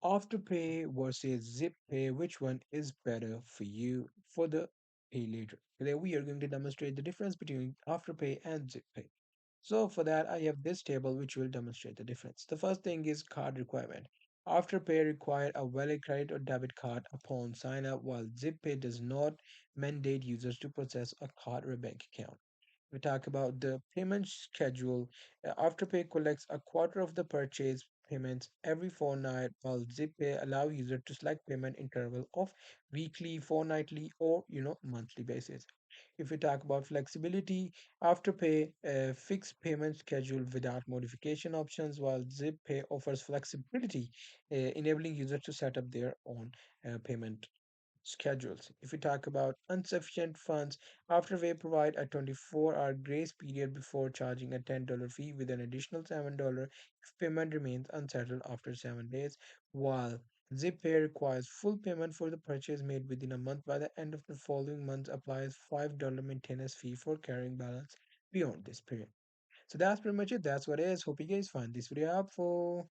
Afterpay versus Zip Pay, which one is better for you for the pay later? Today we are going to demonstrate the difference between Afterpay and Zip Pay. So for that, I have this table which will demonstrate the difference. The first thing is card requirement. Afterpay require a valid credit or debit card upon sign up, while ZipPay does not mandate users to possess a card or a bank account. We talk about the payment schedule. Afterpay collects a quarter of the purchase payments every fortnight, while ZipPay allow user to select payment interval of weekly, fortnightly, or monthly basis. If we talk about flexibility, Afterpay fixed payment schedule without modification options, while ZipPay offers flexibility, enabling users to set up their own payment schedules. If we talk about insufficient funds, Afterpay provide a 24-hour grace period before charging a $10 fee with an additional $7 if payment remains unsettled after 7 days, while ZipPay requires full payment for the purchase made within a month. By the end of the following month, applies $5 maintenance fee for carrying balance beyond this period. So that's pretty much it. That's what it is. Hope you guys find this video helpful.